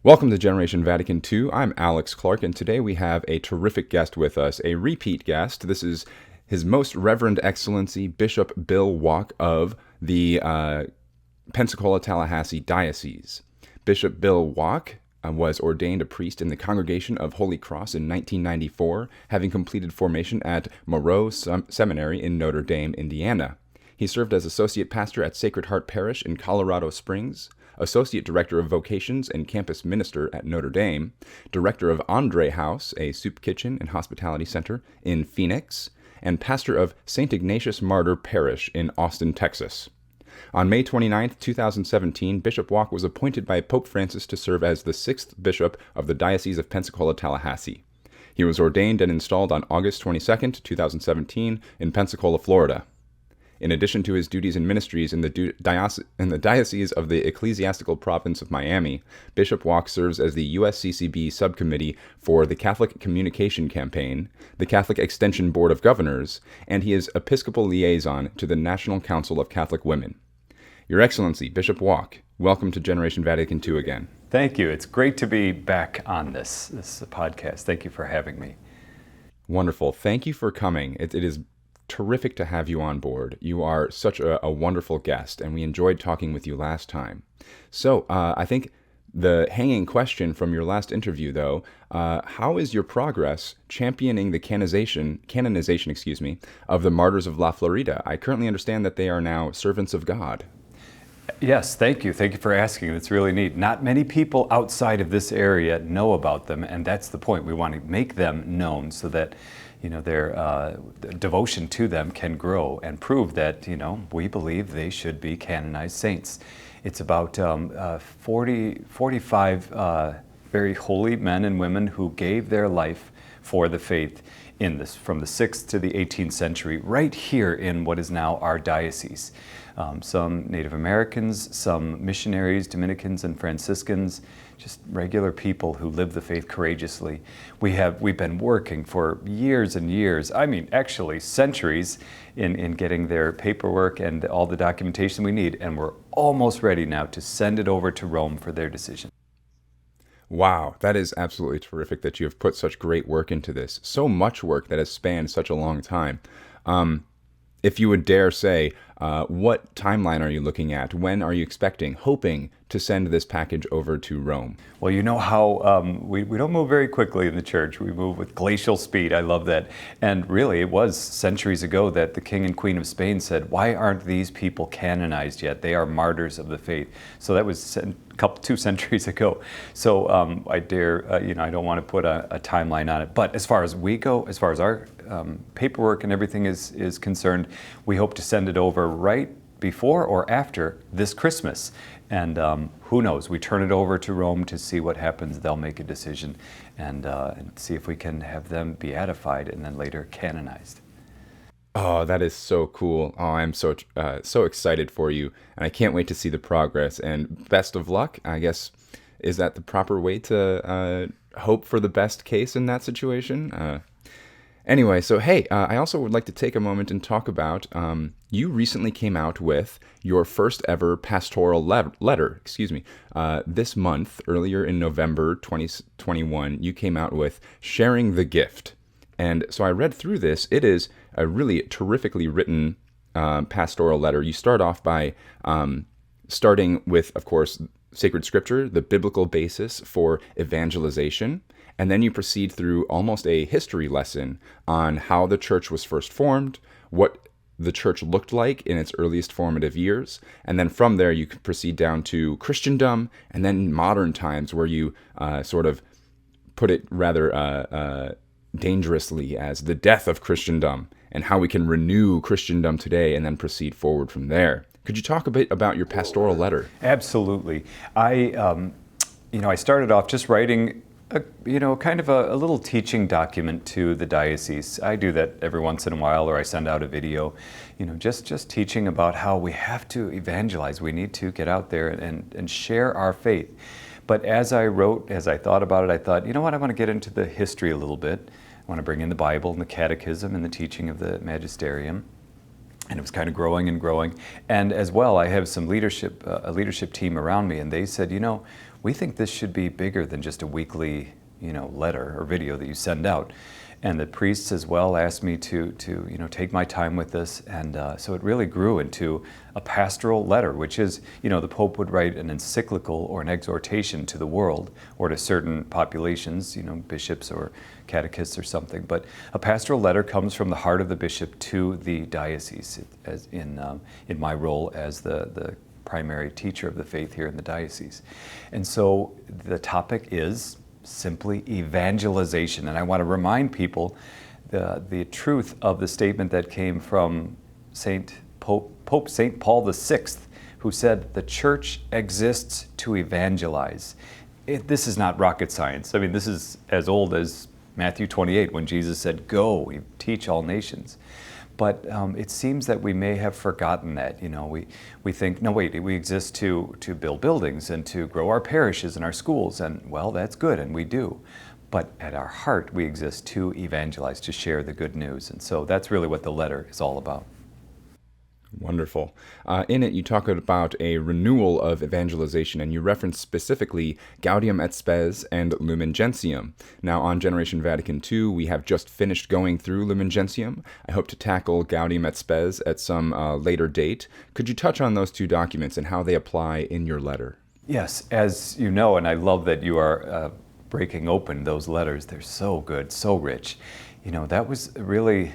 Welcome to Generation Vatican II. I'm Alex Clark, and today we have a terrific guest with us, a repeat guest. This is His Most Reverend Excellency, Bishop Bill Wack of the Pensacola-Tallahassee diocese. Bishop Bill Wack was ordained a priest in the Congregation of Holy Cross in 1994, having completed formation at Moreau Seminary in Notre Dame, Indiana. He served as associate pastor at Sacred Heart Parish in Colorado Springs, Associate Director of Vocations and Campus Minister at Notre Dame, Director of Andre House, a soup kitchen and hospitality center in Phoenix, and pastor of St. Ignatius Martyr Parish in Austin, Texas. On May 29, 2017, Bishop Wack was appointed by Pope Francis to serve as the sixth bishop of the Diocese of Pensacola-Tallahassee. He was ordained and installed on August 22, 2017, in Pensacola, Florida. In addition to his duties and ministries in the Diocese of the Ecclesiastical Province of Miami, Bishop Wack serves as the USCCB Subcommittee for the Catholic Communication Campaign, the Catholic Extension Board of Governors, and he is Episcopal Liaison to the National Council of Catholic Women. Your Excellency, Bishop Wack, welcome to Generation Vatican II again. Thank you. It's great to be back on this podcast. Thank you for having me. Wonderful. Thank you for coming. It is terrific to have you on board. You are such a wonderful guest, and we enjoyed talking with you last time. So I think the hanging question from your last interview, though, how is your progress championing the canonization, of the Martyrs of La Florida? I currently understand that they are now servants of God. Yes, thank you. Thank you for asking. It's really neat. Not many people outside of this area know about them, and that's the point. We want to make them known so that their devotion to them can grow and prove that, we believe they should be canonized saints. It's about 45 very holy men and women who gave their life for the faith from the 6th to the 18th century, right here in what is now our diocese. Some Native Americans, some missionaries, Dominicans and Franciscans, just regular people who live the faith courageously. We've been working for years and years, actually centuries, in getting their paperwork and all the documentation we need, and we're almost ready now to send it over to Rome for their decision. Wow, that is absolutely terrific that you have put such great work into this. So much work that has spanned such a long time. If you would dare say, what timeline are you looking at? When are you hoping to send this package over to Rome? Well, you know how we don't move very quickly in the church. We move with glacial speed. I love that. And really, it was centuries ago that the King and Queen of Spain said, why aren't these people canonized yet? They are martyrs of the faith. So that was 2 centuries ago. So I don't want to put a timeline on it. But as far as we go, as far as our paperwork and everything is concerned, we hope to send it over right before or after this Christmas. And who knows, we turn it over to Rome to see what happens. They'll make a decision and see if we can have them beatified and then later canonized. Oh, that is so cool. Oh, I'm so excited for you, and I can't wait to see the progress. And best of luck, I guess. Is that the proper way to hope for the best case in that situation? Anyway, so hey, I also would like to take a moment and talk about, you recently came out with your first ever pastoral letter, this month, earlier in November 2021, you came out with Sharing the Gift. And so I read through this. It is a really terrifically written pastoral letter. You start off by starting with, of course, sacred scripture, the biblical basis for evangelization, and then you proceed through almost a history lesson on how the church was first formed, what the church looked like in its earliest formative years, and then from there you could proceed down to Christendom, and then modern times where you sort of put it rather dangerously as the death of Christendom and how we can renew Christendom today and then proceed forward from there. Could you talk a bit about your pastoral letter? Absolutely. I started off just writing kind of a little teaching document to the diocese. I do that every once in a while, or I send out a video, just teaching about how we have to evangelize. We need to get out there and share our faith. But as I thought about it, I thought, I want to get into the history a little bit. I want to bring in the Bible and the Catechism and the teaching of the Magisterium. And it was kind of growing and growing. And as well, I have some leadership, a leadership team around me, and they said, we think this should be bigger than just a weekly, letter or video that you send out. And the priests as well asked me to take my time with this, and so it really grew into a pastoral letter, which is, the Pope would write an encyclical or an exhortation to the world or to certain populations, bishops or catechists or something. But a pastoral letter comes from the heart of the bishop to the diocese, as in my role as the primary teacher of the faith here in the diocese. And so the topic is simply evangelization. And I want to remind people the truth of the statement that came from Pope St. Paul VI, who said, "The church exists to evangelize." This is not rocket science. I mean, this is as old as Matthew 28, when Jesus said, "Go, teach all nations." But it seems that we may have forgotten that. We think, no, wait, we exist to build buildings and to grow our parishes and our schools, and well, that's good, and we do. But at our heart, we exist to evangelize, to share the good news. And so that's really what the letter is all about. Wonderful. In it, you talk about a renewal of evangelization, and you reference specifically Gaudium et Spes and Lumen Gentium. Now, on Generation Vatican II, we have just finished going through Lumen Gentium. I hope to tackle Gaudium et Spes at some later date. Could you touch on those two documents and how they apply in your letter? Yes, as you know, and I love that you are breaking open those letters. They're so good, so rich. That was really,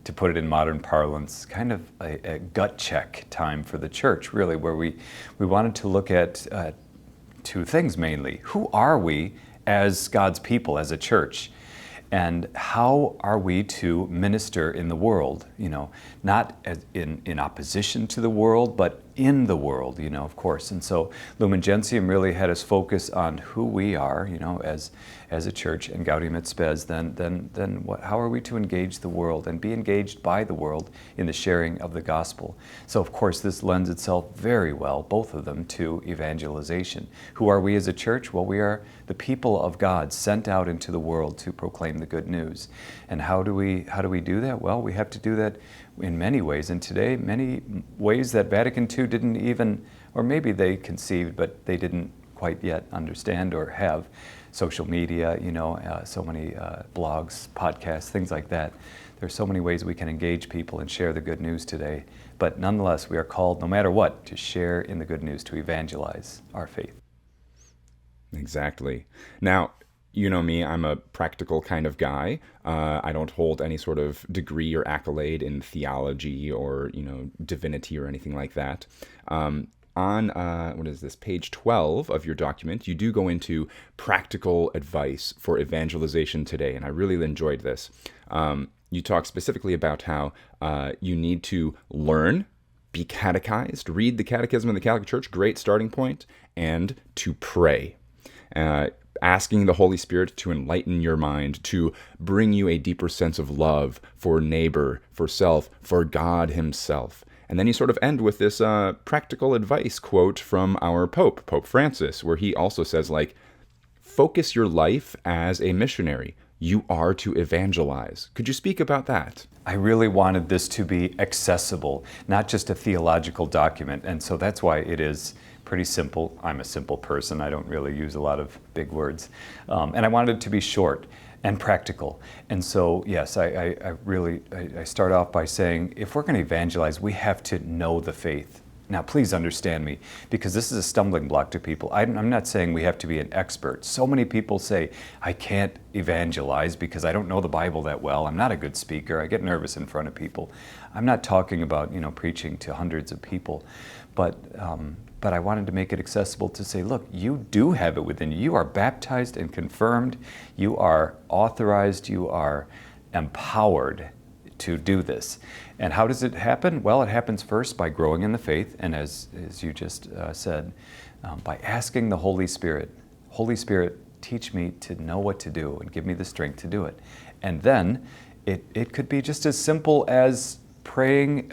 to put it in modern parlance, kind of a gut check time for the church, really, where we wanted to look at two things mainly. Who are we as God's people, as a church? And how are we to minister in the world? Not as in opposition to the world, but in the world, of course. And so Lumen Gentium really had us focus on who we are, as a church, and Gaudium et Spes, then how are we to engage the world and be engaged by the world in the sharing of the gospel? So of course this lends itself very well, both of them, to evangelization. Who are we as a church? Well, we are the people of God sent out into the world to proclaim the good news. And how do we do that? Well, we have to do that in many ways, and today many ways that Vatican II didn't even, or maybe they conceived, but they didn't quite yet understand or have. Social media, so many blogs, podcasts, things like that. There's so many ways we can engage people and share the good news today. But nonetheless, we are called, no matter what, to share in the good news, to evangelize our faith. Exactly. Now, you know me, I'm a practical kind of guy. I don't hold any sort of degree or accolade in theology or, divinity or anything like that. On, page 12 of your document, you do go into practical advice for evangelization today, and I really enjoyed this. You talk specifically about how you need to learn, be catechized, read the Catechism of the Catholic Church, great starting point, and to pray. Asking the Holy Spirit to enlighten your mind, to bring you a deeper sense of love for neighbor, for self, for God himself. And then you sort of end with this practical advice quote from our Pope, Pope Francis, where he also says, focus your life as a missionary. You are to evangelize. Could you speak about that? I really wanted this to be accessible, not just a theological document. And so that's why it is pretty simple. I'm a simple person. I don't really use a lot of big words. And I wanted it to be short and practical. And so, yes, I really start off by saying, if we're going to evangelize, we have to know the faith. Now, please understand me, because this is a stumbling block to people. I'm not saying we have to be an expert. So many people say, I can't evangelize because I don't know the Bible that well. I'm not a good speaker. I get nervous in front of people. I'm not talking about, preaching to hundreds of people. But I wanted to make it accessible to say, look, you do have it within you. You are baptized and confirmed. You are authorized. You are empowered to do this. And how does it happen? Well, it happens first by growing in the faith, and as you just said, by asking the Holy Spirit, Holy Spirit, teach me to know what to do and give me the strength to do it. And then it could be just as simple as praying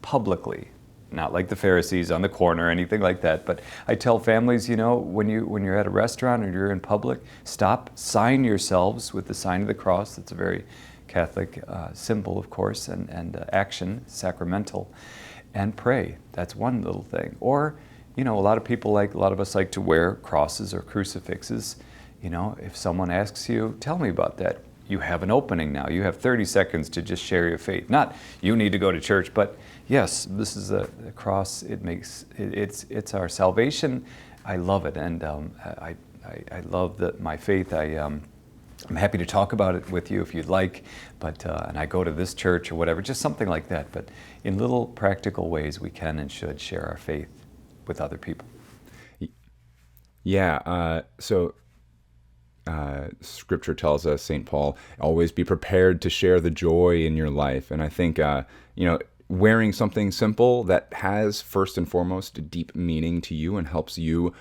publicly. Not like the Pharisees on the corner or anything like that, but I tell families, when you're at a restaurant or you're in public, stop, sign yourselves with the sign of the cross. That's a very Catholic symbol, of course, and action, sacramental, and pray. That's one little thing. Or, a lot of us like to wear crosses or crucifixes. If someone asks you, tell me about that, you have an opening now. You have 30 seconds to just share your faith. Not you need to go to church, but yes, this is a cross. It's our salvation. I love it, and I love my faith. I'm happy to talk about it with you if you'd like, but and I go to this church or whatever, just something like that. But in little practical ways, we can and should share our faith with other people. Yeah. Scripture tells us, St. Paul, always be prepared to share the joy in your life. And I think, wearing something simple that has first and foremost deep meaning to you and helps you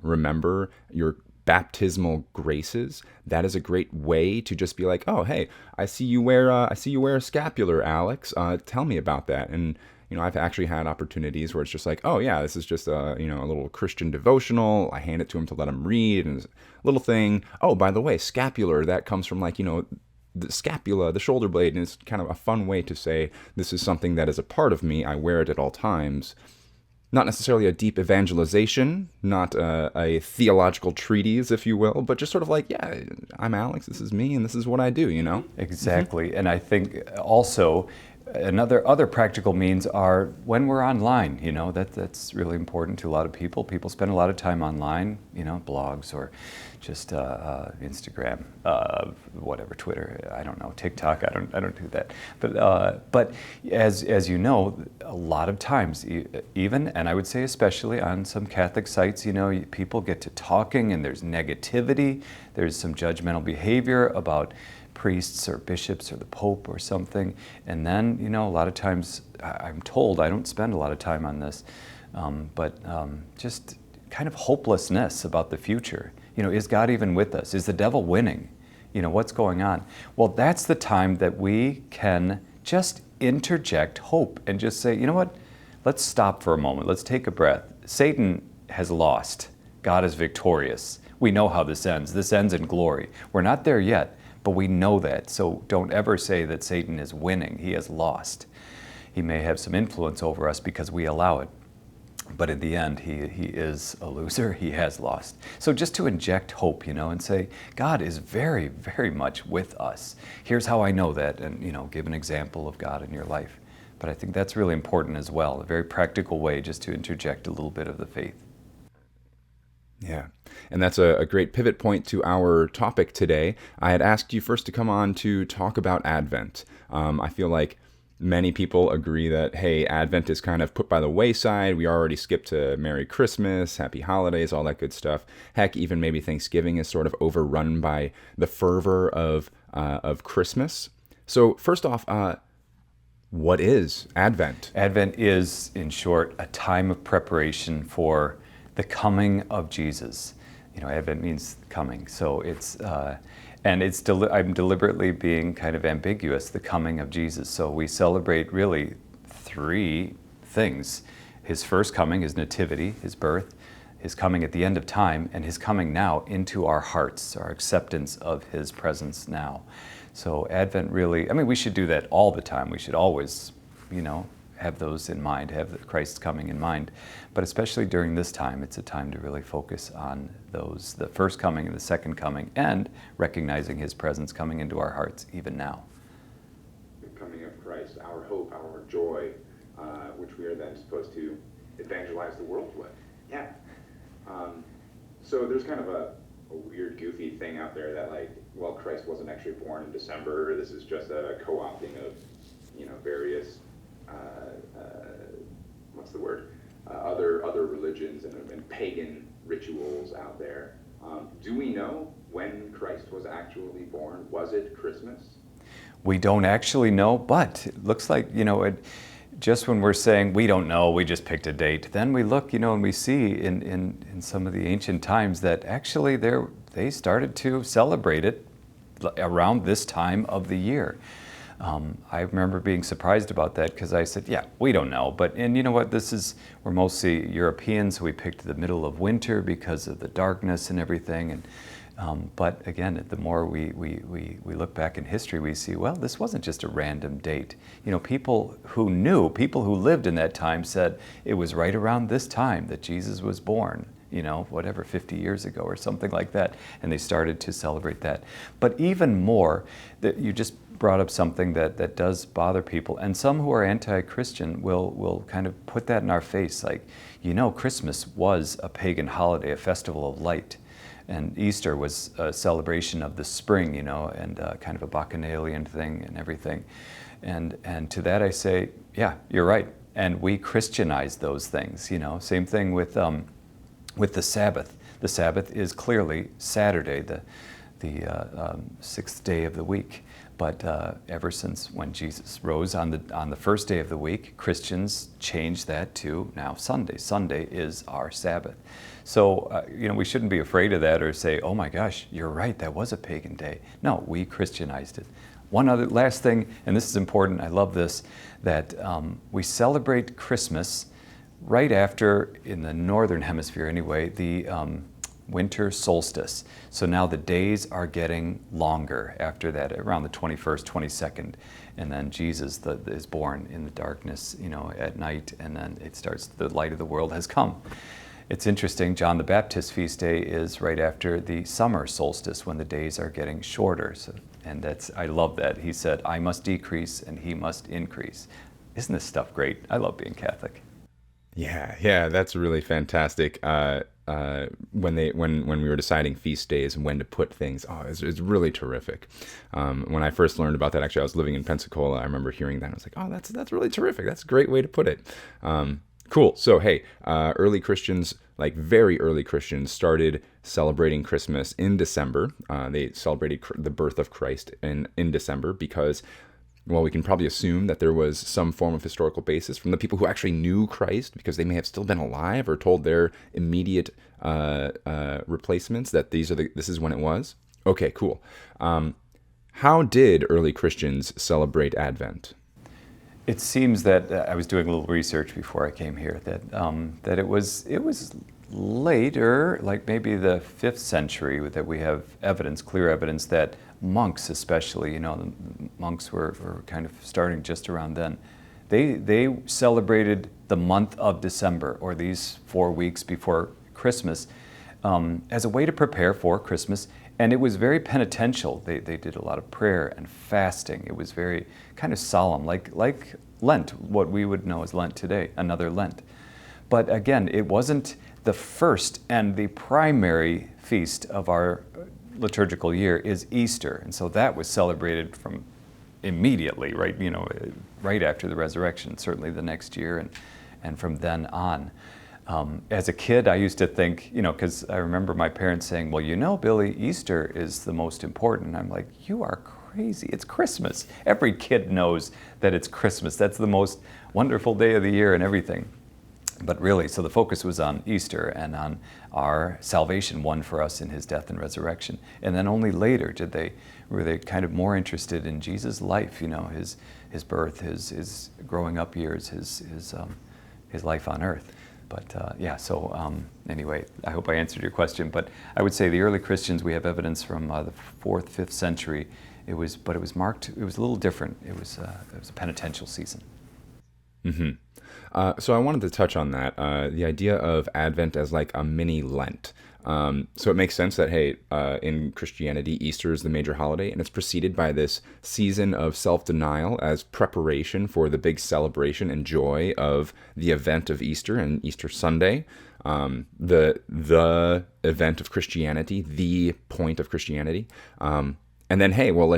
remember your baptismal graces, that is a great way to just be like, oh, hey, I see you wear a scapular, Alex. Tell me about that. And I've actually had opportunities where it's just like, oh yeah, this is just a little Christian devotional. I hand it to him to let him read, and it's a little thing. Oh, by the way, scapular, that comes from the scapula, the shoulder blade, and it's kind of a fun way to say this is something that is a part of me. I wear it at all times. Not necessarily a deep evangelization, not a theological treatise, if you will, but just sort of like, yeah, I'm Alex, this is me, and this is what I do, Exactly. And I think also other practical means are when we're online. That's really important to a lot of people. People spend a lot of time online, blogs or just Instagram, whatever, Twitter. I don't know, TikTok. I don't do that. But as you know, a lot of times, even, and I would say especially on some Catholic sites, people get to talking and there's negativity. There's some judgmental behavior about priests or bishops or the Pope or something. And then, a lot of times, I'm told, I don't spend a lot of time on this, but just kind of hopelessness about the future. Is God even with us? Is the devil winning? What's going on? Well, that's the time that we can just interject hope and just say, you know what? Let's stop for a moment. Let's take a breath. Satan has lost. God is victorious. We know how this ends. This ends in glory. We're not there yet, but we know that. So don't ever say that Satan is winning. He has lost. He may have some influence over us because we allow it. But in the end, he is a loser. He has lost. So just to inject hope, and say, God is very, very much with us. Here's how I know that, and, give an example of God in your life. But I think that's really important as well, a very practical way just to interject a little bit of the faith. Yeah, and that's a great pivot point to our topic today. I had asked you first to come on to talk about Advent. I feel like many people agree that, hey, Advent is kind of put by the wayside. We already skipped to Merry Christmas, Happy Holidays, all that good stuff. Heck, even maybe Thanksgiving is sort of overrun by the fervor of Christmas. So first off, what is Advent? Advent is, in short, a time of preparation for the coming of Jesus. Advent means coming. So it's I'm deliberately being kind of ambiguous, the coming of Jesus. So we celebrate really three things: his first coming, his nativity, his birth, his coming at the end of time, and his coming now into our hearts, our acceptance of his presence now. So Advent really, we should do that all the time. We should always, have those in mind, have Christ's coming in mind. But especially during this time, it's a time to really focus on those, the first coming and the second coming, and recognizing his presence coming into our hearts even now. The coming of Christ, our hope, our joy, which we are then supposed to evangelize the world with. Yeah. So there's kind of a weird, goofy thing out there that Christ wasn't actually born in December. This is just a co-opting of, various what's the word? Other religions and pagan rituals out there. Do we know when Christ was actually born? Was it Christmas? We don't actually know, but it looks like, just when we're saying we don't know, we just picked a date, then we look, and we see in some of the ancient times that actually they started to celebrate it around this time of the year. I remember being surprised about that because I said, yeah, we don't know. And you know what, we're mostly Europeans, so we picked the middle of winter because of the darkness and everything. And But again, the more we look back in history, we see, well, this wasn't just a random date. People who lived in that time said it was right around this time that Jesus was born, whatever, 50 years ago or something like that. And they started to celebrate that. But even more, that you just brought up something that does bother people. And some who are anti-Christian will kind of put that in our face, like, Christmas was a pagan holiday, a festival of light. And Easter was a celebration of the spring, and kind of a bacchanalian thing and everything. And to that I say, yeah, you're right. And we Christianize those things, Same thing with the Sabbath. The Sabbath is clearly Saturday, the sixth day of the week. But ever since when Jesus rose on the first day of the week, Christians changed that to now Sunday. Sunday is our Sabbath. So, we shouldn't be afraid of that or say, oh my gosh, you're right, that was a pagan day. No, we Christianized it. One other last thing, and this is important, I love this, that we celebrate Christmas right after, in the northern hemisphere anyway, the winter solstice. So now the days are getting longer after that, around the 21st, 22nd. And then Jesus is born in the darkness, at night, and then it starts, the light of the world has come. It's interesting, John the Baptist's feast day is right after the summer solstice when the days are getting shorter. I love that. He said, I must decrease and he must increase. Isn't this stuff great? I love being Catholic. Yeah, that's really fantastic. When we were deciding feast days and when to put things, it's really terrific. When I first learned about that, actually, I was living in Pensacola. I remember hearing that. And I was like, oh, that's really terrific. That's a great way to put it. Cool. So, hey, early Christians, like very early Christians, started celebrating Christmas in December. They celebrated the birth of Christ in December because, well, we can probably assume that there was some form of historical basis from the people who actually knew Christ, because they may have still been alive or told their immediate replacements that this is when it was. Okay, cool. How did early Christians celebrate Advent? It seems that I was doing a little research before I came here that it was later, like maybe the 5th century, that we have clear evidence that monks, especially, the monks were kind of starting just around then. They celebrated the month of December, or these 4 weeks before Christmas, as a way to prepare for Christmas. And it was very penitential. They did a lot of prayer and fasting. It was very kind of solemn, like Lent, what we would know as Lent today, another Lent. But again, it wasn't the first and the primary feast of our liturgical year is Easter. And so that was celebrated from immediately, right? Right after the resurrection, certainly the next year and from then on. As a kid, I used to think, because I remember my parents saying, well, Billy, Easter is the most important. And I'm like, you are crazy. It's Christmas. Every kid knows that it's Christmas. That's the most wonderful day of the year and everything. But really, so the focus was on Easter and on our salvation won for us in his death and resurrection. And then only later were they kind of more interested in Jesus' life, his birth, his growing up years, his life on earth. But anyway, I hope I answered your question. But I would say the early Christians, we have evidence from the 4th, 5th century. It was marked. It was a little different. It was a penitential season. Mm-hmm. So I wanted to touch on that, the idea of Advent as like a mini Lent. So it makes sense that, hey, in Christianity, Easter is the major holiday, and it's preceded by this season of self-denial as preparation for the big celebration and joy of the event of Easter and Easter Sunday, the event of Christianity, the point of Christianity. And then, hey, well,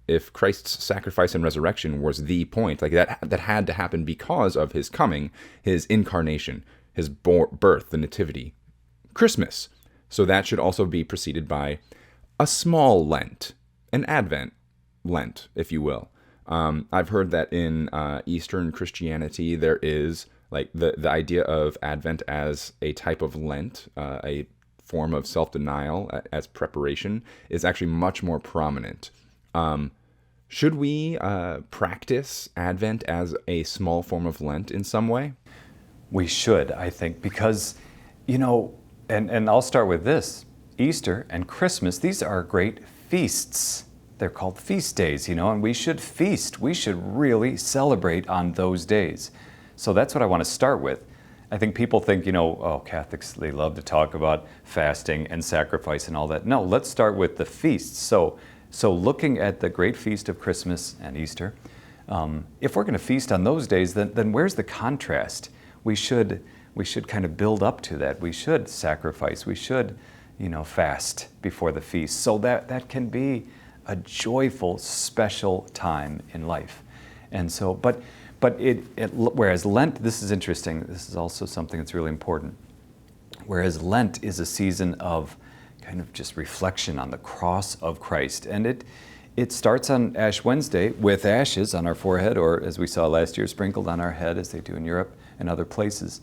if Christ's sacrifice and resurrection was the point, like that had to happen because of his coming, his incarnation, his birth, the nativity, Christmas. So that should also be preceded by a small Lent, an Advent Lent, if you will. I've heard that in Eastern Christianity, there is like the idea of Advent as a type of Lent, a form of self-denial as preparation, is actually much more prominent. Should we practice Advent as a small form of Lent in some way? We should, I think, because, and I'll start with this. Easter and Christmas, these are great feasts. They're called feast days, and we should feast. We should really celebrate on those days. So that's what I want to start with. I think people think, Catholics, they love to talk about fasting and sacrifice and all that. No, let's start with the feasts. So looking at the great feast of Christmas and Easter, if we're going to feast on those days, then where's the contrast? We should kind of build up to that. We should sacrifice. We should, fast before the feast. So that can be a joyful, special time in life. And so, but whereas Lent, this is interesting. This is also something that's really important. Whereas Lent is a season of kind of just reflection on the cross of Christ. And it starts on Ash Wednesday with ashes on our forehead, or as we saw last year, sprinkled on our head, as they do in Europe and other places.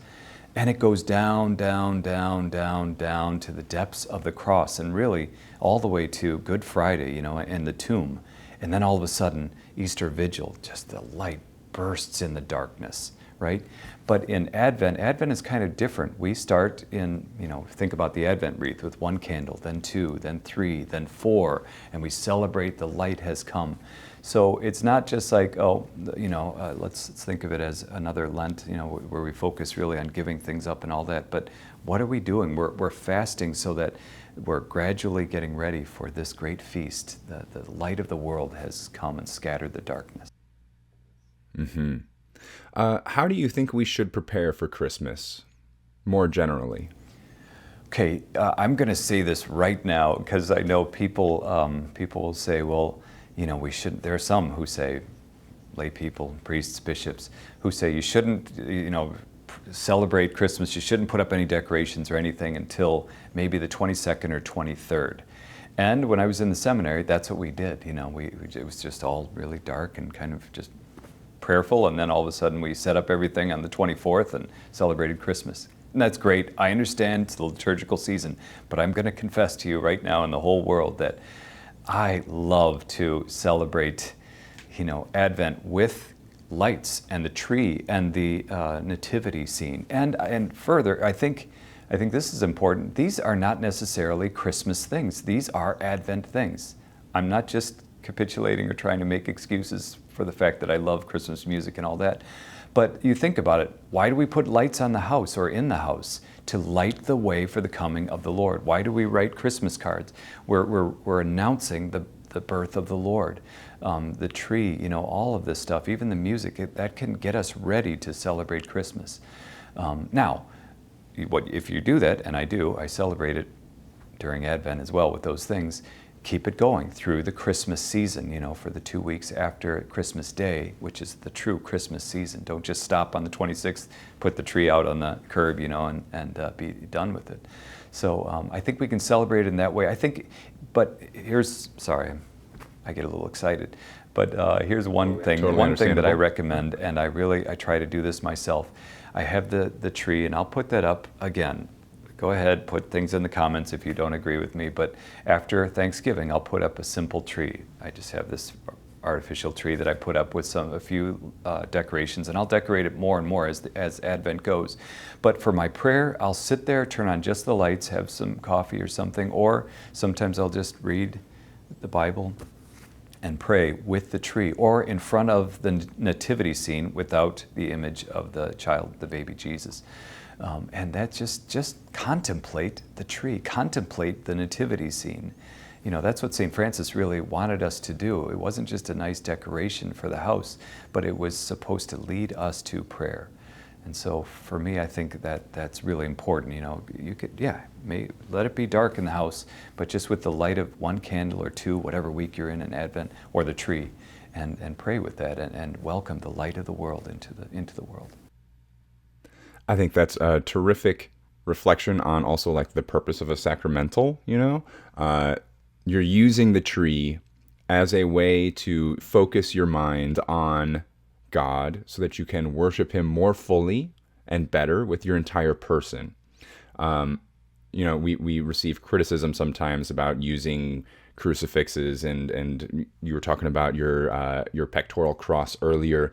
And it goes down, down, down, down, down to the depths of the cross, and really all the way to Good Friday, and the tomb. And then all of a sudden, Easter Vigil, just the light bursts in the darkness, right? But in Advent is kind of different. We start in, think about the Advent wreath with 1 candle, then 2, then 3, then 4, and we celebrate the light has come. So it's not just like, let's think of it as another Lent, where we focus really on giving things up and all that. But what are we doing? We're fasting so that we're gradually getting ready for this great feast. The light of the world has come and scattered the darkness. Mm-hmm. How do you think we should prepare for Christmas, more generally? Okay, I'm going to say this right now because I know people will say, well, we shouldn't. There are some who say, lay people, priests, bishops, who say you shouldn't, celebrate Christmas. You shouldn't put up any decorations or anything until maybe the 22nd or 23rd. And when I was in the seminary, that's what we did. It was just all really dark and kind of just prayerful, and then all of a sudden we set up everything on the 24th and celebrated Christmas. And that's great. I understand it's the liturgical season, but I'm going to confess to you right now in the whole world that I love to celebrate, Advent with lights and the tree and the nativity scene. And further, I think this is important. These are not necessarily Christmas things. These are Advent things. I'm not just capitulating or trying to make excuses for the fact that I love Christmas music and all that. But you think about it, why do we put lights on the house or in the house? To light the way for the coming of the Lord. Why do we write Christmas cards? We're announcing the birth of the Lord. The tree, all of this stuff, even the music, that can get us ready to celebrate Christmas. Now, if you do that, and I do, I celebrate it during Advent as well with those things. Keep it going through the Christmas season, for the 2 weeks after Christmas Day, which is the true Christmas season. Don't just stop on the 26th, put the tree out on the curb, and be done with it. So I think we can celebrate in that way. I get a little excited, but here's one thing. Totally one thing that I recommend, and I try to do this myself. I have the tree, and I'll put that up again. Go ahead, put things in the comments if you don't agree with me, but after Thanksgiving, I'll put up a simple tree. I just have this artificial tree that I put up with a few decorations, and I'll decorate it more and more as Advent goes. But for my prayer, I'll sit there, turn on just the lights, have some coffee or something, or sometimes I'll just read the Bible and pray with the tree, or in front of the nativity scene without the image of the child, the baby Jesus. And that's just contemplate the tree, contemplate the nativity scene. That's what St. Francis really wanted us to do. It wasn't just a nice decoration for the house, but it was supposed to lead us to prayer. And so for me, I think that's really important. You could, let it be dark in the house, but just with the light of 1 candle or 2, whatever week you're in Advent, or the tree, and pray with that and welcome the light of the world into the world. I think that's a terrific reflection on also like the purpose of a sacramental, you're using the tree as a way to focus your mind on God so that you can worship him more fully and better with your entire person. We receive criticism sometimes about using crucifixes, and you were talking about your pectoral cross earlier.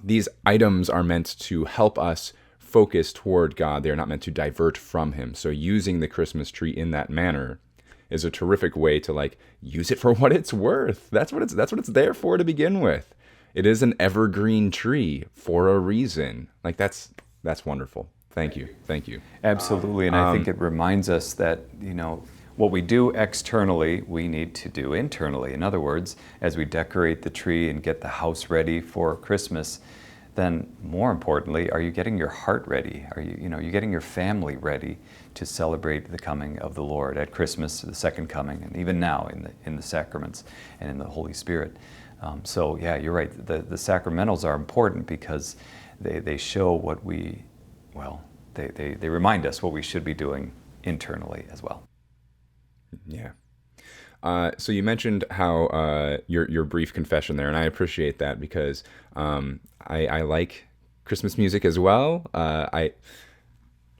These items are meant to help us focus toward God. They are not meant to divert from him. So using the Christmas tree in that manner is a terrific way to like use it for what it's worth. That's what it's there for to begin with. It is an evergreen tree for a reason. Like that's wonderful. Thank you. Thank you. Absolutely. And I think it reminds us that, what we do externally, we need to do internally. In other words, as we decorate the tree and get the house ready for Christmas, then more importantly, are you getting your heart ready? Are you getting your family ready to celebrate the coming of the Lord at Christmas, the second coming, and even now in the sacraments and in the Holy Spirit? So yeah, you're right. The sacramentals are important because they show what they remind us what we should be doing internally as well. Yeah. So you mentioned how your brief confession there, and I appreciate that because I like Christmas music as well. I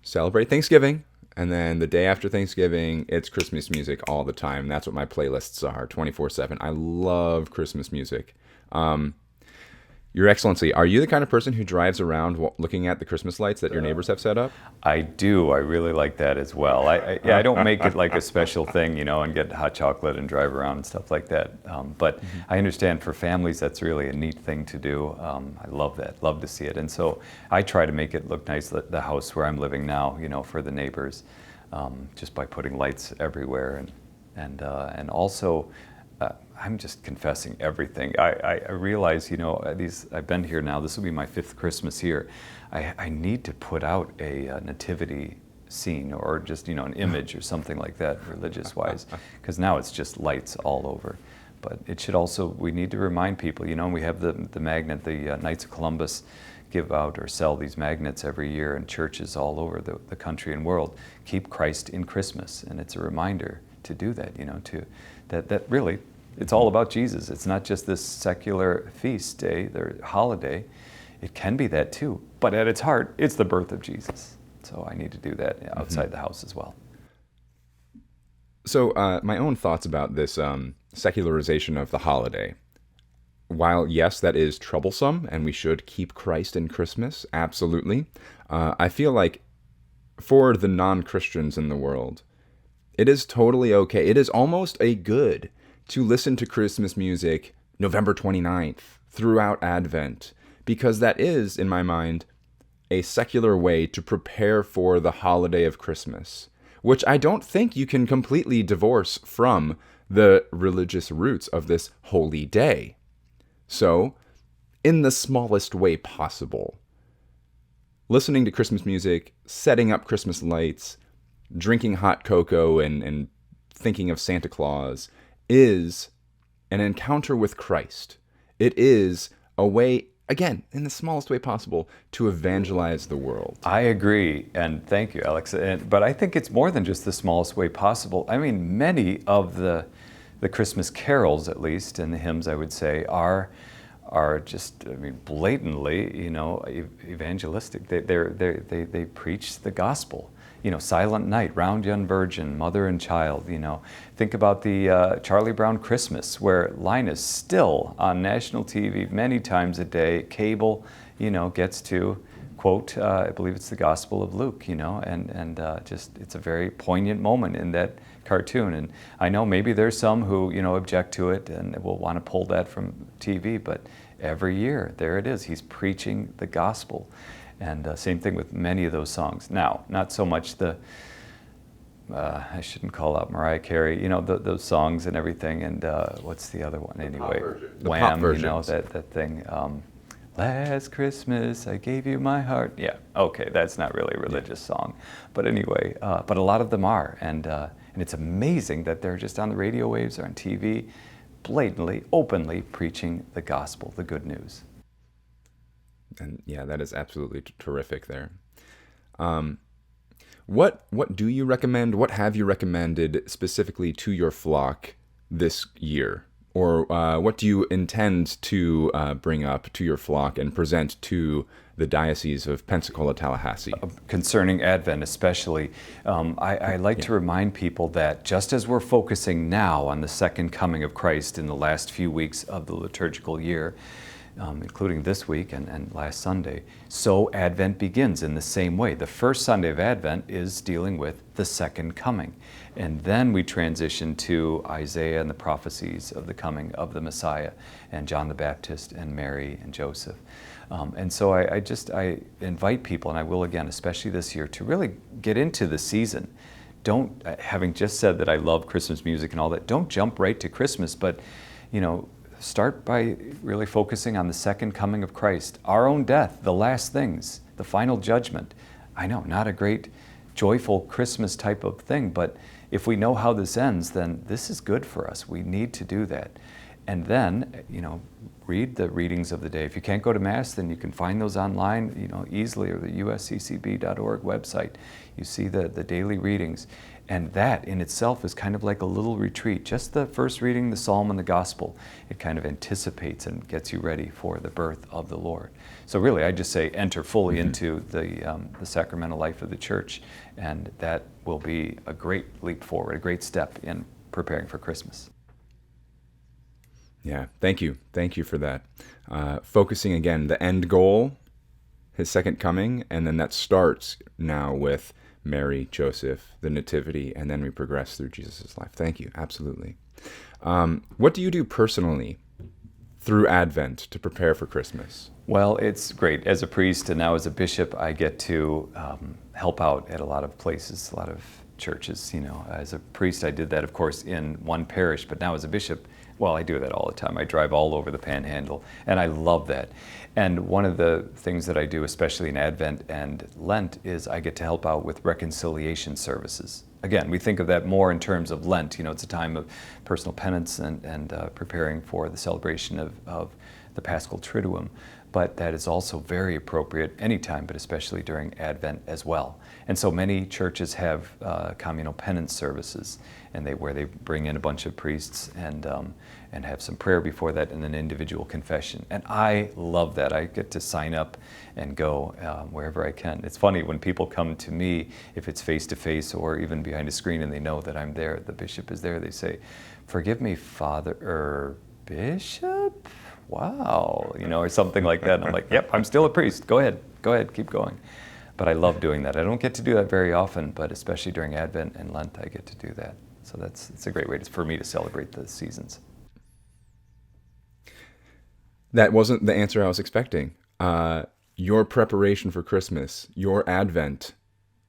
celebrate Thanksgiving, and then the day after Thanksgiving, it's Christmas music all the time. That's what my playlists are, 24/7. I love Christmas music. Your Excellency, are you the kind of person who drives around looking at the Christmas lights that your neighbors have set up? I do. I really like that as well. I don't make it like a special thing, and get hot chocolate and drive around and stuff like that. But I understand for families, that's really a neat thing to do. I love that. Love to see it. And so I try to make it look nice, the house where I'm living now, for the neighbors, just by putting lights everywhere. And also, I'm just confessing everything. I realize, I've been here now, this will be my 5th Christmas here. I need to put out a nativity scene or just, an image or something like that, religious-wise, because now it's just lights all over. But it should also, we need to remind people, we have the magnet, the Knights of Columbus give out or sell these magnets every year in churches all over the country and world. Keep Christ in Christmas, and it's a reminder to do that, that really, it's all about Jesus. It's not just this secular feast day, or holiday. It can be that too, but at its heart, it's the birth of Jesus. So I need to do that outside the house as well. So my own thoughts about this secularization of the holiday. While, yes, that is troublesome, and we should keep Christ in Christmas, absolutely, I feel like for the non-Christians in the world, it is totally okay. It is almost a good to listen to Christmas music November 29th throughout Advent, because that is, in my mind, a secular way to prepare for the holiday of Christmas, which I don't think you can completely divorce from the religious roots of this holy day. So, in the smallest way possible, listening to Christmas music, setting up Christmas lights, drinking hot cocoa, and thinking of Santa Claus is an encounter with Christ. It is a way, again, in the smallest way possible, to evangelize the world. I agree, and thank you, Alex. But I think it's more than just the smallest way possible. I mean, many of the Christmas carols, at least, and the hymns, I would say, are just, blatantly, evangelistic. They preach the gospel. Silent Night, Round Young Virgin, Mother and Child, Think about the Charlie Brown Christmas, where Linus still on national TV many times a day, cable, gets to quote, I believe it's the Gospel of Luke, and just, it's a very poignant moment in that cartoon. And I know maybe there's some who, object to it and will want to pull that from TV, but every year, there it is. He's preaching the gospel. And same thing with many of those songs. Now, not so much I shouldn't call out Mariah Carey, those songs and everything. And what's the other one anyway? Wham, that thing. Last Christmas, I gave you my heart. Yeah, okay, that's not really a religious song. But anyway, but a lot of them are. And it's amazing that they're just on the radio waves or on TV, blatantly, openly preaching the gospel, the good news. And yeah, that is absolutely terrific there. What do you recommend? What have you recommended specifically to your flock this year? Or what do you intend to bring up to your flock and present to the Diocese of Pensacola-Tallahassee? Concerning Advent especially, I like to remind people that just as we're focusing now on the second coming of Christ in the last few weeks of the liturgical year, including this week and last Sunday. So Advent begins in the same way. The first Sunday of Advent is dealing with the second coming. And then we transition to Isaiah and the prophecies of the coming of the Messiah, and John the Baptist and Mary and Joseph. And so I invite people, and I will again, especially this year, to really get into the season. Don't, having just said that I love Christmas music and all that, don't jump right to Christmas, but start by really focusing on the second coming of Christ, our own death, the last things, the final judgment. I know, not a great, joyful Christmas type of thing, but if we know how this ends, then this is good for us. We need to do that. And then, read the readings of the day. If you can't go to Mass, then you can find those online, easily, or the usccb.org website. You see the daily readings. And that in itself is kind of like a little retreat. Just the first reading, the Psalm and the Gospel, it kind of anticipates and gets you ready for the birth of the Lord. So really, I just say enter fully into the sacramental life of the Church, and that will be a great leap forward, a great step in preparing for Christmas. Yeah, thank you. Thank you for that. Focusing again, the end goal, his second coming, and then that starts now with Mary, Joseph, the Nativity, and then we progress through Jesus' life. Thank you. Absolutely. What do you do personally through Advent to prepare for Christmas? Well, it's great. As a priest and now as a bishop, I get to help out at a lot of places, a lot of churches. As a priest, I did that, of course, in one parish, but now as a bishop, well, I do that all the time. I drive all over the Panhandle, and I love that. And one of the things that I do, especially in Advent and Lent, is I get to help out with reconciliation services. Again, we think of that more in terms of Lent. It's a time of personal penance and preparing for the celebration of the Paschal Triduum. But that is also very appropriate anytime, but especially during Advent as well. And so many churches have communal penance services, and where they bring in a bunch of priests and have some prayer before that and an individual confession. And I love that. I get to sign up and go wherever I can. It's funny when people come to me, if it's face-to-face or even behind a screen, and they know that I'm there, the bishop is there, they say, "Forgive me, Father, Bishop? Wow," or something like that. And I'm like, "Yep, I'm still a priest. Go ahead, keep going." But I love doing that. I don't get to do that very often, but especially during Advent and Lent, I get to do that. So it's a great way for me to celebrate the seasons. That wasn't the answer I was expecting. Your preparation for Christmas, your Advent,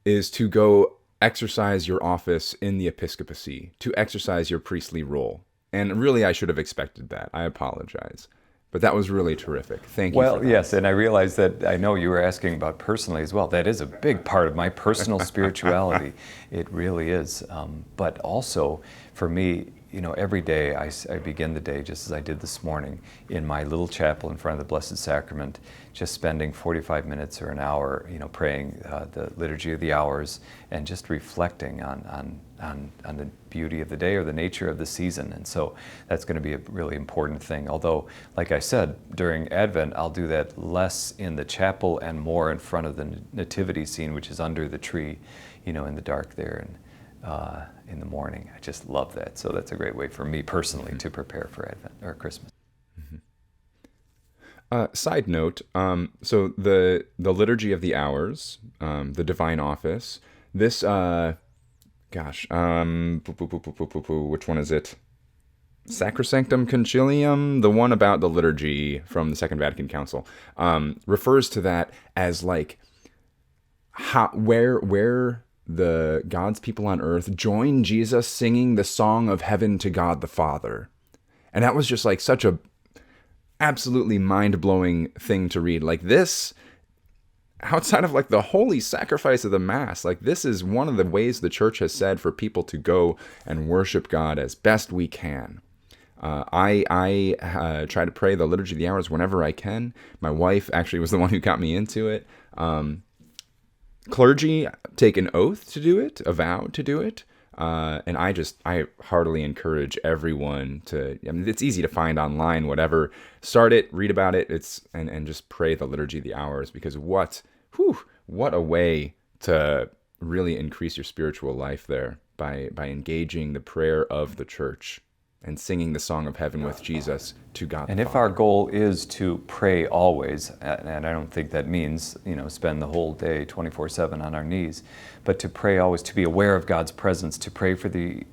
is to go exercise your office in the episcopacy, to exercise your priestly role. And really, I should have expected that. I apologize. But that was really terrific. Thank you. Well, yes, and I realized that I know you were asking about personally as well. That is a big part of my personal spirituality. It really is. But also, for me, every day I begin the day just as I did this morning in my little chapel in front of the Blessed Sacrament, just spending 45 minutes or an hour, praying the Liturgy of the Hours and just reflecting on the beauty of the day or the nature of the season. And so that's going to be a really important thing. Although, like I said, during Advent, I'll do that less in the chapel and more in front of the nativity scene, which is under the tree, in the dark there and in the morning. I just love that. So that's a great way for me personally to prepare for Advent or Christmas. Side note, so the Liturgy of the Hours, the Divine Office, this, which one is it? Sacrosanctum Concilium, the one about the liturgy from the Second Vatican Council, refers to that as like where the God's people on earth join Jesus singing the song of heaven to God the Father. And that was just like such a absolutely mind-blowing thing to read. Like this, outside of like the holy sacrifice of the Mass, like this is one of the ways the Church has said for people to go and worship God as best we can. I try to pray the Liturgy of the Hours whenever I can. My wife actually was the one who got me into it. Clergy take an oath to do it, a vow to do it. And I heartily encourage everyone to, it's easy to find online, whatever, start it, read about it, and just pray the Liturgy of the Hours, because what a way to really increase your spiritual life there by engaging the prayer of the Church. and singing the song of heaven with Jesus to God And the if Father. our goal is to pray always, and I don't think that means, spend the whole day 24/7 on our knees, but to pray always, to be aware of God's presence, to pray for the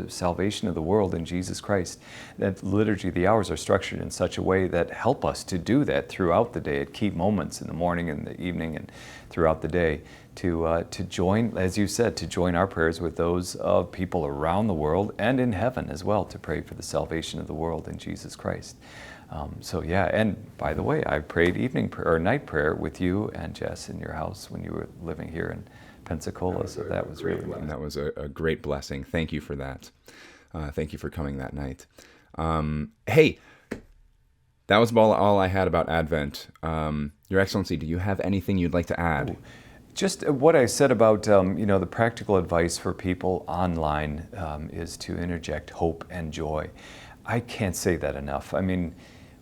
salvation of the world in Jesus Christ. That liturgy, the hours are structured in such a way that help us to do that throughout the day at key moments in the morning and the evening and throughout the day, to join, as you said, to join our prayers with those of people around the world and in heaven as well, to pray for the salvation of the world in Jesus Christ. And by the way, I prayed night prayer with you and Jess in your house when you were living here in Pensacola, so that was really nice. That was a great blessing. Thank you for that. Thank you for coming that night. Hey, that was all I had about Advent. Your Excellency, do you have anything you'd like to add? Just what I said about the practical advice for people online is to interject hope and joy. I can't say that enough. I mean,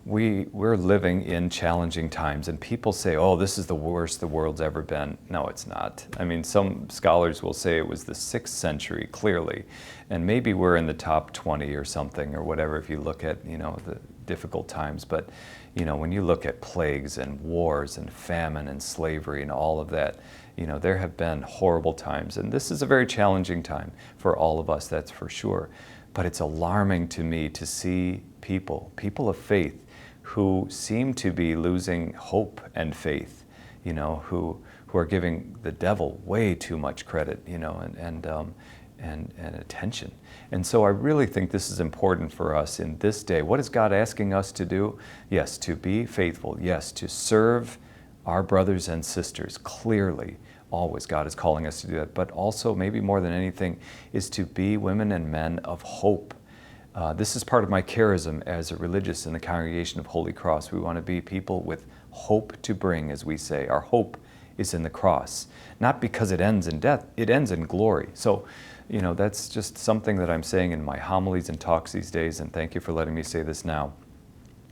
we're living in challenging times, and people say, oh, this is the worst the world's ever been. No, it's not. I mean, some scholars will say it was the 6th century, clearly, and maybe we're in the top 20 or something or whatever if you look at, the difficult times. But, when you look at plagues and wars and famine and slavery and all of that, there have been horrible times, and this is a very challenging time for all of us, that's for sure. But it's alarming to me to see people of faith, who seem to be losing hope and faith, who are giving the devil way too much credit, and attention. And so I really think this is important for us in this day. What is God asking us to do? Yes, to be faithful. Yes, to serve our brothers and sisters. Clearly, always God is calling us to do that. But also, maybe more than anything, is to be women and men of hope. This is part of my charism as a religious in the Congregation of Holy Cross. We want to be people with hope to bring, as we say. Our hope is in the cross, not because it ends in death, it ends in glory. So, that's just something that I'm saying in my homilies and talks these days, and thank you for letting me say this now.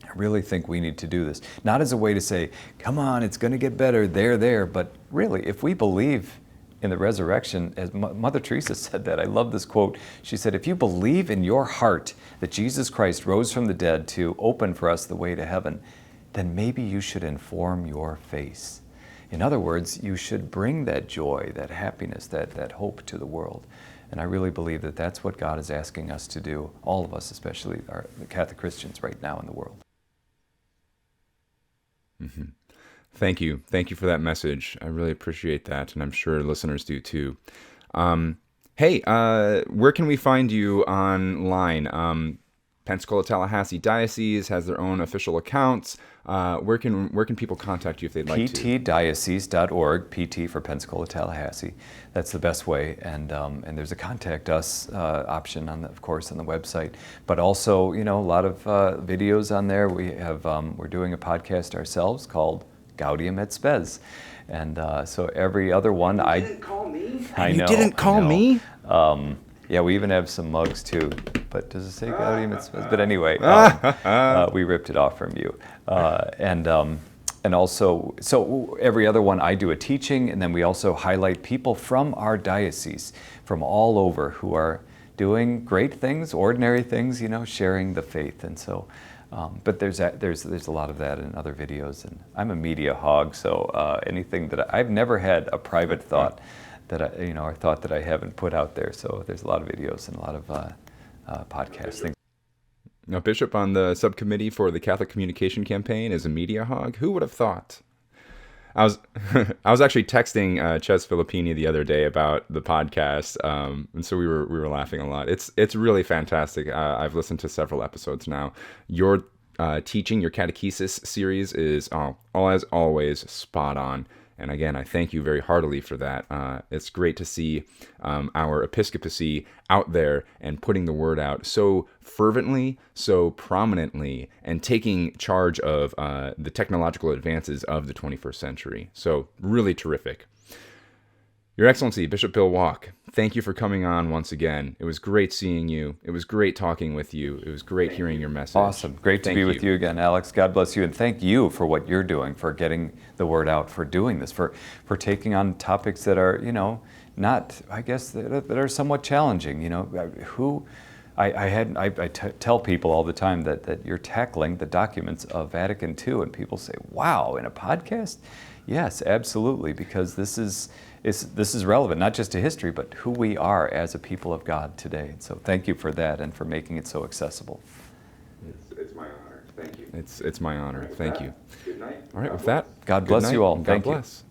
I really think we need to do this, not as a way to say, come on, it's going to get better, there, but really, if we believe in the resurrection, as Mother Teresa said that, I love this quote. She said, if you believe in your heart that Jesus Christ rose from the dead to open for us the way to heaven, then maybe you should inform your face. In other words, you should bring that joy, that happiness, that hope to the world. And I really believe that that's what God is asking us to do, all of us, especially the Catholic Christians right now in the world. Mm-hmm. Thank you. Thank you for that message. I really appreciate that, and I'm sure listeners do too. Hey, where can we find you online? Pensacola-Tallahassee Diocese has their own official accounts. Where can people contact you if they'd like to? ptdiocese.org, PT for Pensacola-Tallahassee. That's the best way, and there's a contact us option of course, on the website. But also, a lot of videos on there. We're doing a podcast ourselves called Gaudium et Spes, and so every other one. You didn't call me. I know. You didn't call me. Yeah, we even have some mugs too. But does it say Gaudium et Spes? But anyway, we ripped it off from you, and also, so every other one I do a teaching, and then we also highlight people from our diocese, from all over, who are doing great things, ordinary things, sharing the faith, and so. But there's a lot of that in other videos, and I'm a media hog, so anything that I've never had a private thought that or thought that I haven't put out there. So there's a lot of videos and a lot of podcasts. Things. Now, Bishop on the subcommittee for the Catholic Communication Campaign is a media hog. Who would have thought? I was actually texting Ches Filippini the other day about the podcast, and so we were laughing a lot. It's really fantastic. I've listened to several episodes now. Your teaching, your catechesis series is all as always spot on. And again, I thank you very heartily for that. It's great to see our episcopacy out there and putting the word out so fervently, so prominently, and taking charge of the technological advances of the 21st century. So really terrific. Your Excellency, Bishop Bill Wack, thank you for coming on once again. It was great seeing you. It was great talking with you. It was great hearing your message. Awesome. Great to be with you again, Alex. God bless you. And thank you for what you're doing, for getting the word out, for doing this, for taking on topics that are, not, I guess, that are somewhat challenging. tell people all the time that you're tackling the documents of Vatican II, and people say, "Wow, in a podcast?" Yes, absolutely, because this is relevant not just to history, but who we are as a people of God today. So thank you for that and for making it so accessible. It's my honor. Thank you. It's my honor. Thank you. Good night. All right, with that, God bless good you night, all. and Thank God you. bless.